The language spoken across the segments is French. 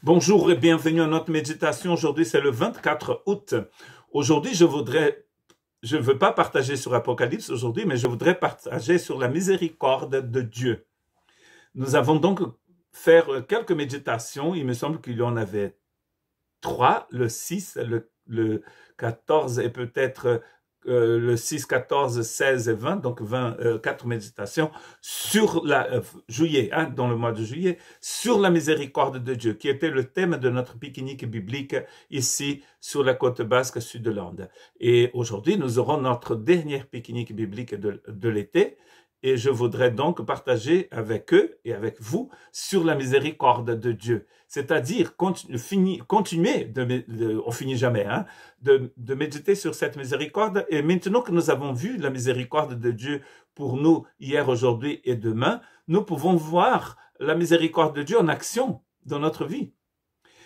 Bonjour et bienvenue à notre méditation. Aujourd'hui, c'est le 24 août. Aujourd'hui, je ne veux pas partager sur Apocalypse aujourd'hui, mais je voudrais partager sur la miséricorde de Dieu. Nous avons donc fait quelques méditations. Il me semble qu'il y en avait 3, le 6, le 14 et peut-être le 6, 14, 16 et 20, donc 4 méditations sur juillet, dans le mois de juillet, sur la miséricorde de Dieu, qui était le thème de notre pique-nique biblique ici sur la côte basque Sud-Land. Et aujourd'hui, nous aurons notre dernière pique-nique biblique de l'été, et je voudrais donc partager avec eux et avec vous sur la miséricorde de Dieu. C'est-à-dire continuer, on finit jamais, de méditer sur cette miséricorde. Et maintenant que nous avons vu la miséricorde de Dieu pour nous hier, aujourd'hui et demain, nous pouvons voir la miséricorde de Dieu en action dans notre vie.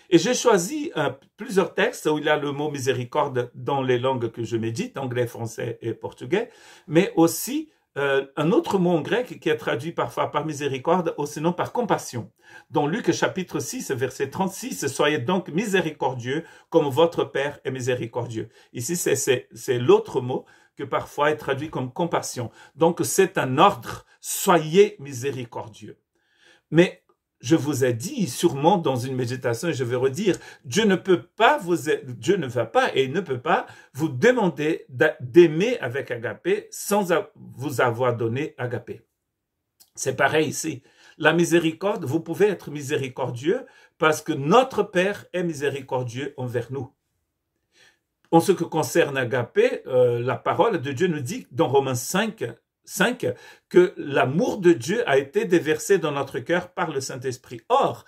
Et j'ai choisi plusieurs textes où il y a le mot miséricorde dans les langues que je médite, anglais, français et portugais, mais aussi un autre mot en grec qui est traduit parfois par miséricorde ou sinon par compassion. Dans Luc chapitre 6, verset 36, « Soyez donc miséricordieux comme votre Père est miséricordieux ». Ici, c'est l'autre mot que parfois est traduit comme compassion. Donc, c'est un ordre, soyez miséricordieux. Mais je vous ai dit sûrement dans une méditation, et je vais redire, Dieu ne va pas et ne peut pas vous demander d'aimer avec agapé sans vous avoir donné agapé. C'est pareil ici. La miséricorde, vous pouvez être miséricordieux parce que notre Père est miséricordieux envers nous. En ce qui concerne agapé, la parole de Dieu nous dit dans Romains 5, que l'amour de Dieu a été déversé dans notre cœur par le Saint-Esprit. Or,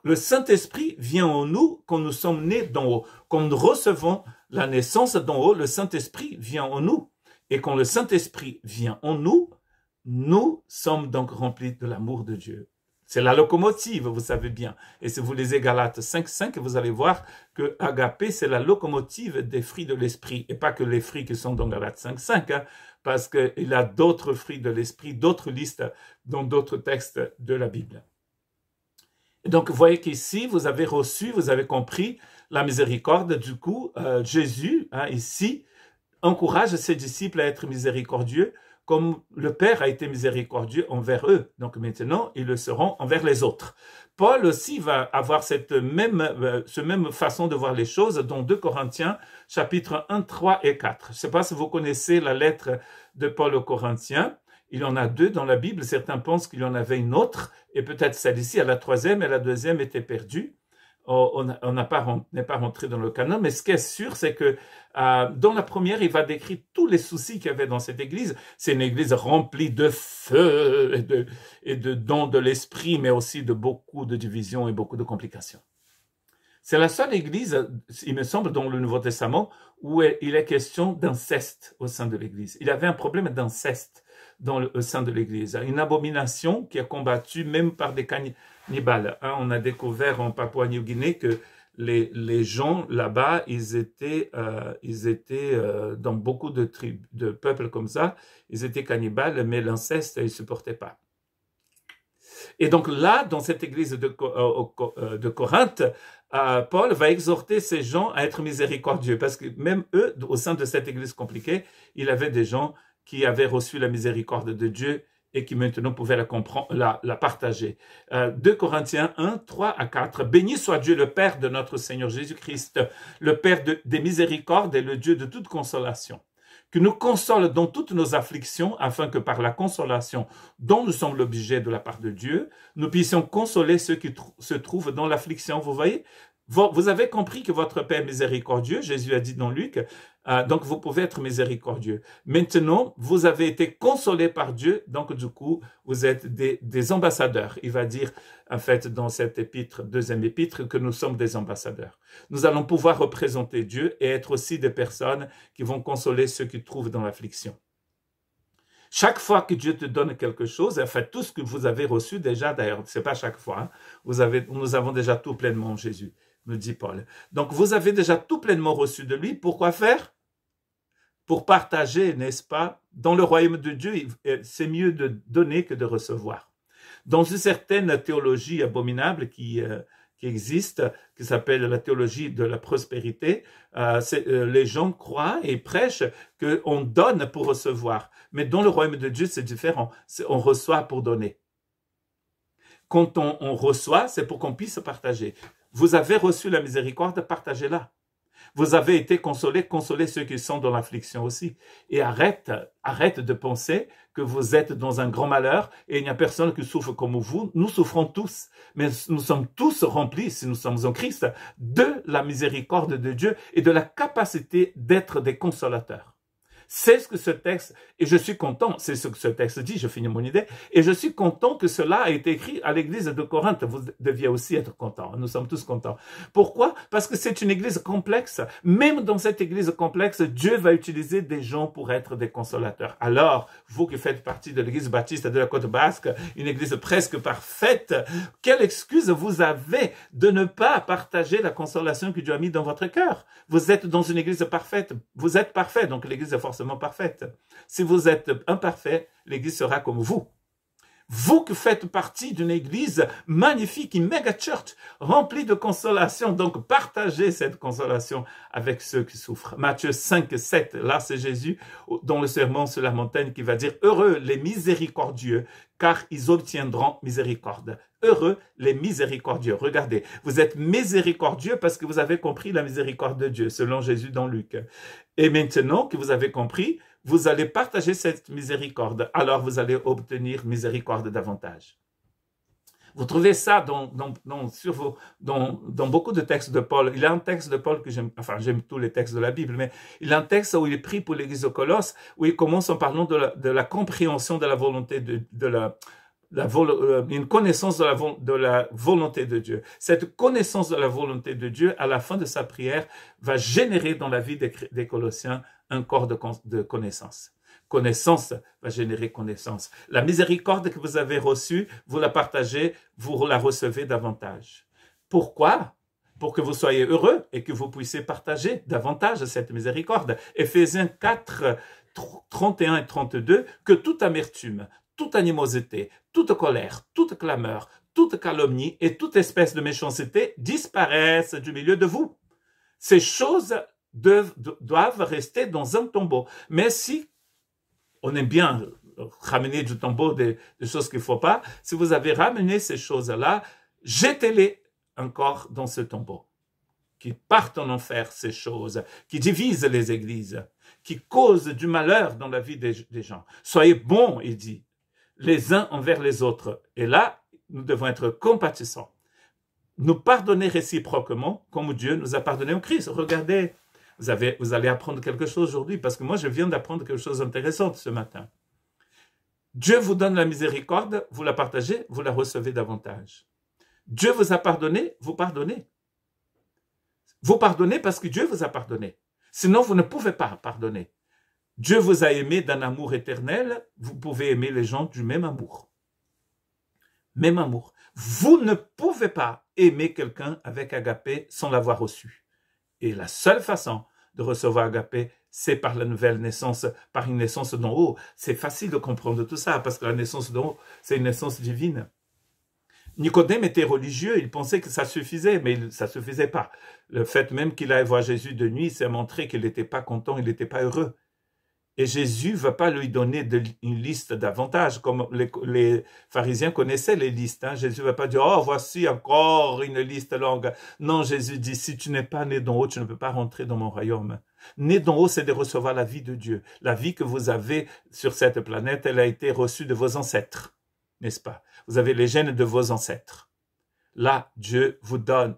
le Saint-Esprit vient en nous quand nous sommes nés d'en haut. Quand nous recevons la naissance d'en haut, le Saint-Esprit vient en nous. Et quand le Saint-Esprit vient en nous, nous sommes donc remplis de l'amour de Dieu. C'est la locomotive, vous savez bien. Et si vous lisez Galates 5, vous allez voir que agapé, c'est la locomotive des fruits de l'esprit. Et pas que les fruits qui sont dans Galates 5, parce qu'il y a d'autres fruits de l'esprit, d'autres listes dans d'autres textes de la Bible. Et donc, vous voyez qu'ici, vous avez compris la miséricorde. Du coup, Jésus, ici, encourage ses disciples à être miséricordieux, comme le Père a été miséricordieux envers eux. Donc maintenant, ils le seront envers les autres. Paul aussi va avoir cette même façon de voir les choses dans 2 Corinthiens, chapitres 1, 3 et 4. Je ne sais pas si vous connaissez la lettre de Paul aux Corinthiens. Il y en a 2 dans la Bible. Certains pensent qu'il y en avait une autre, et peut-être celle-ci, à la 3e, et la 2e était perdue. On n'est pas rentré dans le canon, mais ce qui est sûr, c'est que dans la première, il va décrire tous les soucis qu'il y avait dans cette église. C'est une église remplie de feu et de dons de l'esprit, mais aussi de beaucoup de divisions et beaucoup de complications. C'est la seule église, il me semble, dans le Nouveau Testament, où il est question d'inceste au sein de l'église. Il y avait un problème d'inceste au sein de l'église. Une abomination qui est combattue même par des cannibales. On a découvert en Papouasie-Nouvelle-Guinée que les gens là-bas, ils étaient dans beaucoup de peuples comme ça, ils étaient cannibales, mais l'inceste, ils ne supportaient pas. Et donc là, dans cette église de Corinthe, Paul va exhorter ces gens à être miséricordieux, parce que même eux, au sein de cette église compliquée, il y avait des gens qui avaient reçu la miséricorde de Dieu et qui maintenant pouvaient la partager. 2 Corinthiens 1, 3 à 4. « Béni soit Dieu, le Père de notre Seigneur Jésus-Christ, le Père des miséricordes et le Dieu de toute consolation, qui nous console dans toutes nos afflictions, afin que par la consolation dont nous sommes l'objet de la part de Dieu, nous puissions consoler ceux qui se trouvent dans l'affliction. » Vous voyez, vous avez compris que votre Père est miséricordieux, Jésus a dit dans Luc, donc vous pouvez être miséricordieux. Maintenant, vous avez été consolés par Dieu, donc du coup, vous êtes des ambassadeurs. Il va dire, en fait, dans cette épître, 2e épître, que nous sommes des ambassadeurs. Nous allons pouvoir représenter Dieu et être aussi des personnes qui vont consoler ceux qui trouvent dans l'affliction. Chaque fois que Dieu te donne quelque chose, en fait, tout ce que vous avez reçu déjà, d'ailleurs, c'est pas chaque fois, nous avons déjà tout pleinement en Jésus, nous dit Paul. Donc, vous avez déjà tout pleinement reçu de lui. Pourquoi faire? Pour partager, n'est-ce pas? Dans le royaume de Dieu, c'est mieux de donner que de recevoir. Dans une certaine théologie abominable qui qui existe, qui s'appelle la théologie de la prospérité. Les gens croient et prêchent qu'on donne pour recevoir. Mais dans le royaume de Dieu, c'est différent. On reçoit pour donner. Quand on reçoit, c'est pour qu'on puisse partager. Vous avez reçu la miséricorde, partagez-la. Vous avez été consolés, consolez ceux qui sont dans l'affliction aussi. Et arrête de penser que vous êtes dans un grand malheur et il n'y a personne qui souffre comme vous. Nous souffrons tous, mais nous sommes tous remplis, si nous sommes en Christ, de la miséricorde de Dieu et de la capacité d'être des consolateurs. C'est ce que ce texte, et je suis content, c'est ce que ce texte dit, je finis mon idée, et je suis content que cela a été écrit à l'église de Corinthe. Vous deviez aussi être contents, nous sommes tous contents. Pourquoi? Parce que c'est une église complexe. Même dans cette église complexe, Dieu va utiliser des gens pour être des consolateurs. Alors, vous qui faites partie de l'église baptiste de la Côte Basque, une église presque parfaite, quelle excuse vous avez de ne pas partager la consolation que Dieu a mis dans votre cœur? Vous êtes dans une église parfaite, vous êtes parfait, donc l'église est forcément parfaite. Si vous êtes imparfait, l'église sera comme vous. Vous qui faites partie d'une église magnifique, une méga church, remplie de consolation, donc partagez cette consolation avec ceux qui souffrent. Matthieu 5, 7, là c'est Jésus dans le sermon sur la montagne qui va dire « Heureux les miséricordieux, car ils obtiendront miséricorde. » Heureux les miséricordieux. Regardez, vous êtes miséricordieux parce que vous avez compris la miséricorde de Dieu, selon Jésus dans Luc. Et maintenant que vous avez compris, vous allez partager cette miséricorde. Alors vous allez obtenir miséricorde davantage. Vous trouvez ça dans beaucoup de textes de Paul. Il y a un texte de Paul que j'aime, enfin j'aime tous les textes de la Bible, mais il y a un texte où il prie pour l'église de Colosse, où il commence en parlant de la compréhension de la volonté une connaissance de la volonté de Dieu. Cette connaissance de la volonté de Dieu, à la fin de sa prière, va générer dans la vie des Colossiens un corps de connaissance. Connaissance va générer connaissance. La miséricorde que vous avez reçue, vous la partagez, vous la recevez davantage. Pourquoi? Pour que vous soyez heureux et que vous puissiez partager davantage cette miséricorde. Éphésiens 4, 31 et 32, que toute amertume, toute animosité, toute colère, toute clameur, toute calomnie et toute espèce de méchanceté disparaissent du milieu de vous. Ces choses doivent rester dans un tombeau. Mais si on aime bien ramener du tombeau des choses qu'il ne faut pas, si vous avez ramené ces choses-là, jetez-les encore dans ce tombeau. Qui partent en enfer, ces choses, qui divisent les églises, qui causent du malheur dans la vie des gens. Soyez bons, il dit, les uns envers les autres. Et là, nous devons être compatissants. Nous pardonner réciproquement, comme Dieu nous a pardonné en Christ. Regardez, vous allez apprendre quelque chose aujourd'hui, parce que moi, je viens d'apprendre quelque chose d'intéressant ce matin. Dieu vous donne la miséricorde, vous la partagez, vous la recevez davantage. Dieu vous a pardonné, vous pardonnez. Vous pardonnez parce que Dieu vous a pardonné. Sinon, vous ne pouvez pas pardonner. Dieu vous a aimé d'un amour éternel, vous pouvez aimer les gens du même amour. Même amour. Vous ne pouvez pas aimer quelqu'un avec agapé sans l'avoir reçu. Et la seule façon de recevoir agapé, c'est par la nouvelle naissance, par une naissance d'en haut. C'est facile de comprendre tout ça, parce que la naissance d'en haut, c'est une naissance divine. Nicodème était religieux, il pensait que ça suffisait, mais ça ne suffisait pas. Le fait même qu'il aille voir Jésus de nuit, c'est montrer qu'il n'était pas content, il n'était pas heureux. Et Jésus ne va pas lui donner une liste d'avantages, comme les pharisiens connaissaient les listes. Hein. Jésus ne va pas dire « Oh, voici encore une liste longue ». Non, Jésus dit « Si tu n'es pas né d'en haut, tu ne peux pas rentrer dans mon royaume ». Né d'en haut, c'est de recevoir la vie de Dieu. La vie que vous avez sur cette planète, elle a été reçue de vos ancêtres, n'est-ce pas? Vous avez les gènes de vos ancêtres. Là, Dieu vous donne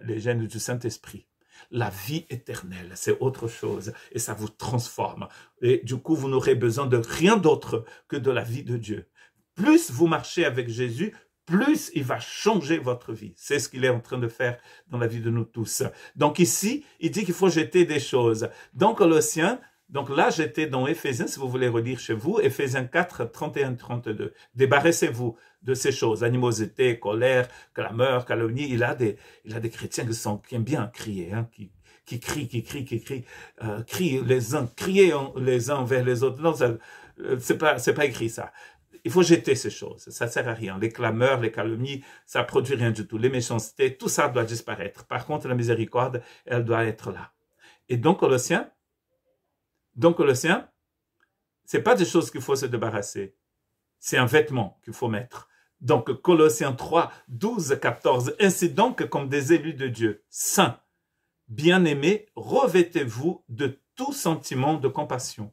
les gènes du Saint-Esprit. La vie éternelle, c'est autre chose et ça vous transforme. Et du coup, vous n'aurez besoin de rien d'autre que de la vie de Dieu. Plus vous marchez avec Jésus, plus il va changer votre vie. C'est ce qu'il est en train de faire dans la vie de nous tous. Donc ici, il dit qu'il faut jeter des choses. Dans Colossiens, donc là, j'étais dans Éphésiens, si vous voulez relire chez vous, Éphésiens 4, 31-32. Débarrassez-vous de ces choses, animosité, colère, clameur, calomnie. Il a des chrétiens qui aiment bien crier, hein, qui crient les uns, crier les uns envers les autres. Non, c'est pas écrit ça. Il faut jeter ces choses, ça ne sert à rien. Les clameurs, les calomnies, ça ne produit rien du tout. Les méchancetés, tout ça doit disparaître. Par contre, la miséricorde, elle doit être là. Et donc, Colossiens, c'est pas des choses qu'il faut se débarrasser. C'est un vêtement qu'il faut mettre. Donc, Colossiens 3, 12, 14. Ainsi donc, comme des élus de Dieu, saints, bien-aimés, revêtez-vous de tout sentiment de compassion,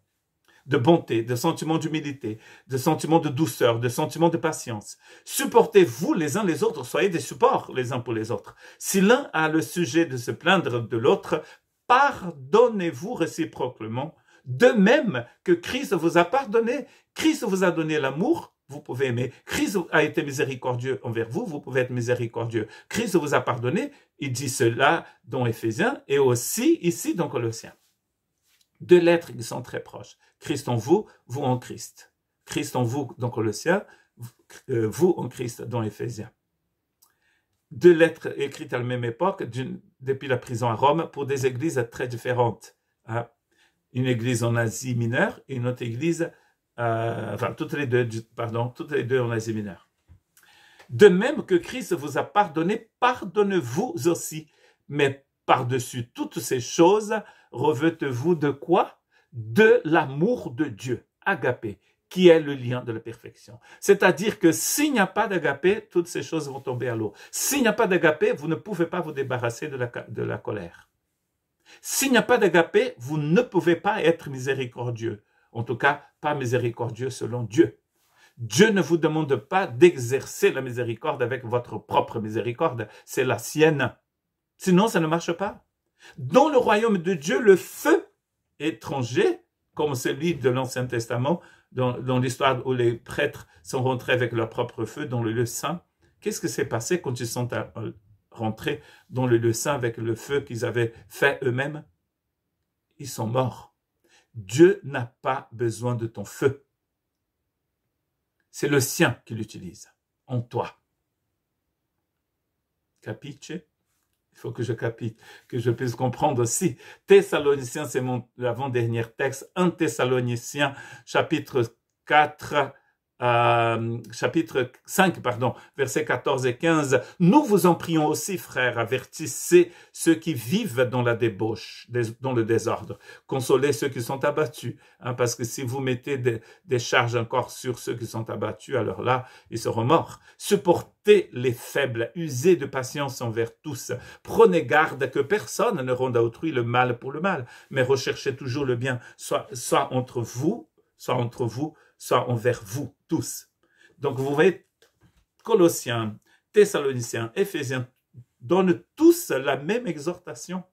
de bonté, de sentiment d'humilité, de sentiment de douceur, de sentiment de patience. Supportez-vous les uns les autres, soyez des supports les uns pour les autres. Si l'un a le sujet de se plaindre de l'autre, pardonnez-vous réciproquement, de même que Christ vous a pardonné. Christ vous a donné l'amour, vous pouvez aimer. Christ a été miséricordieux envers vous, vous pouvez être miséricordieux. Christ vous a pardonné, il dit cela dans Éphésiens et aussi ici dans Colossiens. Deux lettres qui sont très proches. Christ en vous, vous en Christ. Christ en vous dans Colossiens, vous en Christ dans Éphésiens. Deux lettres écrites à la même époque, depuis la prison à Rome, pour des églises très différentes. Une église en Asie mineure et une autre église, toutes les deux en Asie mineure. De même que Christ vous a pardonné, pardonnez-vous aussi. Mais par-dessus toutes ces choses, revêtez-vous de quoi? De l'amour de Dieu, agapé, qui est le lien de la perfection. C'est-à-dire que s'il n'y a pas d'agapé, toutes ces choses vont tomber à l'eau. S'il n'y a pas d'agapé, vous ne pouvez pas vous débarrasser de la colère. S'il n'y a pas d'agapé, vous ne pouvez pas être miséricordieux. En tout cas, pas miséricordieux selon Dieu. Dieu ne vous demande pas d'exercer la miséricorde avec votre propre miséricorde. C'est la sienne. Sinon, ça ne marche pas. Dans le royaume de Dieu, le feu étranger, comme celui de l'Ancien Testament, dans l'histoire où les prêtres sont rentrés avec leur propre feu dans le lieu saint, qu'est-ce qui s'est passé quand ils sont rentrés dans le lieu saint avec le feu qu'ils avaient fait eux-mêmes? Ils sont morts. Dieu n'a pas besoin de ton feu. C'est le sien qu'il utilise en toi. Capiche? Il faut que je capite, que je puisse comprendre aussi. Thessaloniciens, c'est mon avant-dernier texte. 1 Thessaloniciens, chapitre 5, versets 14 et 15. Nous vous en prions aussi, frères, avertissez ceux qui vivent dans la débauche, dans le désordre. Consolez ceux qui sont abattus, parce que si vous mettez des charges encore sur ceux qui sont abattus, alors là, ils seront morts. Supportez les faibles, usez de patience envers tous. Prenez garde que personne ne rende à autrui le mal pour le mal, mais recherchez toujours le bien, soit entre vous, soit envers vous tous. Donc vous voyez, Colossiens, Thessaloniciens, Éphésiens donnent tous la même exhortation.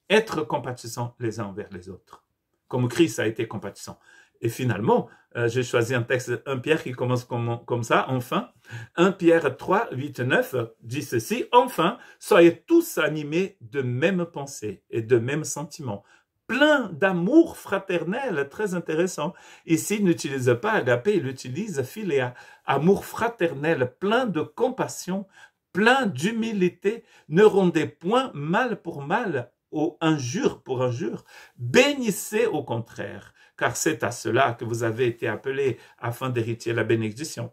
Être compatissants les uns envers les autres, comme Christ a été compatissant. Et finalement, j'ai choisi un texte, 1 Pierre qui commence comme ça, enfin. 1 Pierre 3, 8, 9 dit ceci, enfin, soyez tous animés de même pensée et de même sentiment, plein d'amour fraternel, très intéressant. Ici, il n'utilise pas agapé, il utilise philéa, amour fraternel, plein de compassion, plein d'humilité. Ne rendez point mal pour mal, ou injure pour injure. Bénissez au contraire, car c'est à cela que vous avez été appelés afin d'hériter la bénédiction.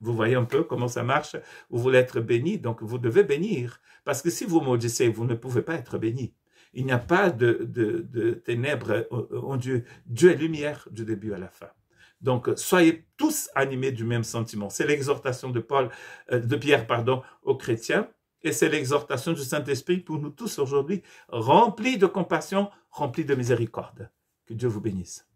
Vous voyez un peu comment ça marche? Vous voulez être béni, donc vous devez bénir. Parce que si vous maudissez, vous ne pouvez pas être béni. Il n'y a pas de ténèbres en Dieu. Dieu est lumière du début à la fin. Donc, soyez tous animés du même sentiment. C'est l'exhortation de Pierre, aux chrétiens. Et c'est l'exhortation du Saint-Esprit pour nous tous aujourd'hui, remplis de compassion, remplis de miséricorde. Que Dieu vous bénisse.